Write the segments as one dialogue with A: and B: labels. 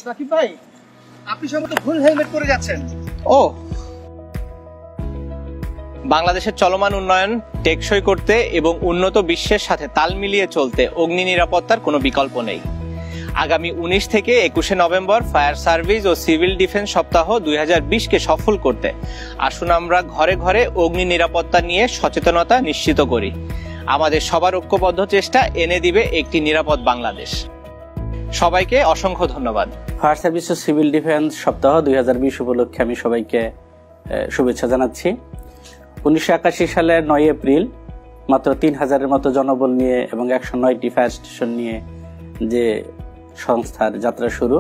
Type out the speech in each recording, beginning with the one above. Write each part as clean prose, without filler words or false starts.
A: সাকিব ভাই, আপনি সম্ভবত ভুল হেলমেট পরে যাচ্ছেন।
B: ও, বাংলাদেশের চলমান উন্নয়ন টেকসই করতে এবং উন্নত বিশ্বের সাথে তাল মিলিয়ে চলতে অগ্নি নিরাপত্তার কোনো বিকল্প নেই। আগামী 19 থেকে 21 নভেম্বর ফায়ার সার্ভিস ও সিভিল ডিফেন্স সপ্তাহ 2020-কে সফল করতে আসুন আমরা ঘরে ঘরে অগ্নি নিরাপত্তা নিয়ে সচেতনতা নিশ্চিত করি। আমাদের সবার ঐক্যবদ্ধ চেষ্টা এনে দিবে একটি নিরাপদ বাংলাদেশ। সবাইকে অসংখ্য ধন্যবাদ।
C: ফায়ার সার্ভিস ও সিভিল ডিফেন্স সপ্তাহ 2020 উপলক্ষে আমি সবাইকে শুভেচ্ছা জানাচ্ছি। 1981 সালের 9 এপ্রিল মাত্র 3000-এর মতো জনবল নিয়ে এবং 109টি ফায়ার স্টেশন নিয়ে যে সংস্থার যাত্রা শুরু,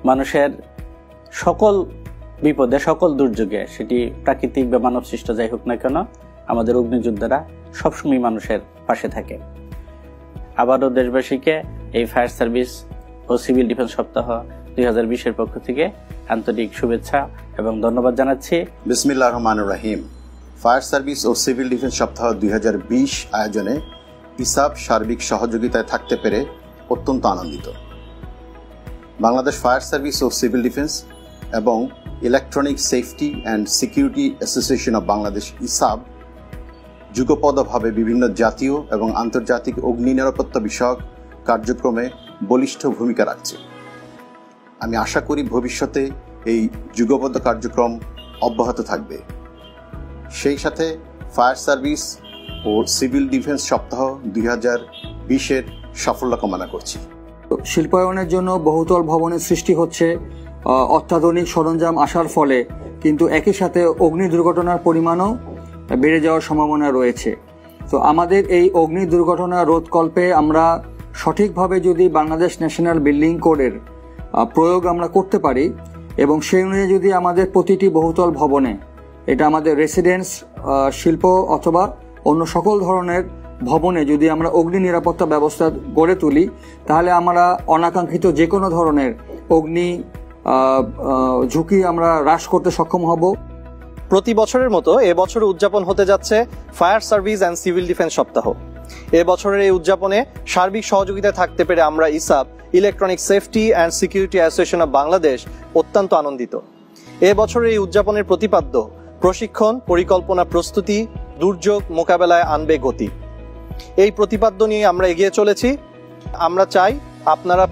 C: মানুষের সকল বিপদে, সকল দুর্যোগে, সেটি প্রাকৃতিক বা মানব সৃষ্ট যাই হোক না কেন, আমাদের অগ্নিযোদ্ধারা সবসময় মানুষের পাশে থাকে। আবারও দেশবাসীকে এই ফায়ার সার্ভিস ও সিভিল ডিফেন্স সপ্তাহ 2020-এর পক্ষ থেকে আন্তরিক শুভেচ্ছা এবং ধন্যবাদ জানাচ্ছি।
D: বিসমিল্লাহির রহমানির রহিম। ফায়ার সার্ভিস ও সিভিল ডিফেন্স সপ্তাহ 2020 আয়োজনে ইসাব সার্বিক সহযোগিতায় থাকতে পেরে অত্যন্ত আনন্দিত। বাংলাদেশ ফায়ার সার্ভিস ও সিভিল ডিফেন্স এবং electronic safety and security association of Bangladesh ESAB যুগপদভাবে বিভিন্ন জাতীয় এবং আন্তর্জাতিক অগ্নি নিরাপত্তা বিষয়ক কার্যক্রমে বলিষ্ঠ ভূমিকা রাখছে। আমি আশা করি ভবিষ্যতে এই যুগবদ্ধ কার্যক্রম অব্যাহত থাকবে। সেই সাথে ফায়ার সার্ভিস ও সিভিল ডিফেন্স সপ্তাহ 2020-এর সাফল্য কামনা করছি।
E: শিল্পায়নের জন্য বহুতল ভবনের সৃষ্টি হচ্ছে অত্যাধুনিক সরঞ্জাম আসার ফলে, কিন্তু একই সাথে অগ্নি দুর্ঘটনার পরিমাণও বেড়ে যাওয়ার সম্ভাবনা রয়েছে। তো আমাদের এই অগ্নি দুর্ঘটনা রোধকল্পে আমরা সঠিকভাবে যদি বাংলাদেশ ন্যাশনাল বিল্ডিং কোডের প্রয়োগ আমরা করতে পারি এবং সেই অনুযায়ী যদি আমাদের প্রতিটি বহুতল ভবনে, এটা আমাদের রেসিডেন্স, শিল্প অথবা অন্য সকল ধরনের ভবনে যদি আমরা অগ্নি নিরাপত্তা ব্যবস্থা গড়ে তুলি, তাহলে আমরা অনাকাঙ্ক্ষিত যে কোনো ধরনের অগ্নি ঝুঁকি আমরা হ্রাস করতে সক্ষম হব।
F: প্রতি বছরের মতো এবছরে উদযাপন হতে যাচ্ছে fire service and civil defence সপ্তাহ। এবছরের এই উদযাপনে সার্বিক সহযোগিতায় থাকতে পেরে আমরা ESAB, electronic safety and security association of Bangladesh অত্যন্ত আনন্দিত। এবছরের এই উদযাপনের প্রতিপাদ্য প্রশিক্ষণ, পরিকল্পনা, প্রস্তুতি, দুর্যোগ মোকাবেলায় আনবে গতি। এই প্রতিপাদ্য নিয়ে আমরা এগিয়ে চলেছি। আমরা চাই আপনারা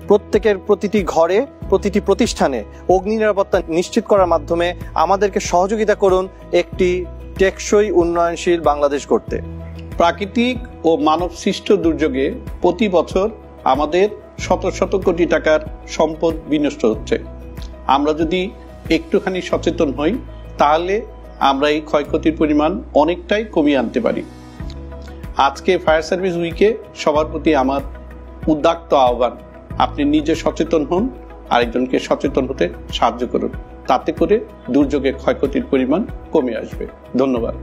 F: প্রত্যেকের প্রতিটি ঘরে, প্রতিটি প্রতিষ্ঠানে অগ্নি নিরাপত্তা নিশ্চিত করার মাধ্যমে আমাদেরকে সহযোগিতা করুন একটি টেকসই উন্নয়নশীল বাংলাদেশ গড়তে।
G: প্রাকৃতিক ও মানব সৃষ্ট দুর্যোগে প্রতি বছর আমাদের শত শত কোটি টাকার সম্পদ বিনষ্ট হচ্ছে। আমরা যদি একটুখানি সচেতন হই, তাহলে আমরা এই ক্ষয়ক্ষতির পরিমাণ অনেকটাই কমিয়ে আনতে পারি। আজকে ফায়ার সার্ভিস উইকে সবার প্রতি আমার উদ্দাত্ত আহ্বান, আপনি নিজে সচেতন হন, আরেকজনকে সচেতন হতে সাহায্য করুন। তাতে করে দুর্যোগের ক্ষয়ক্ষতির পরিমাণ কমে আসবে। ধন্যবাদ।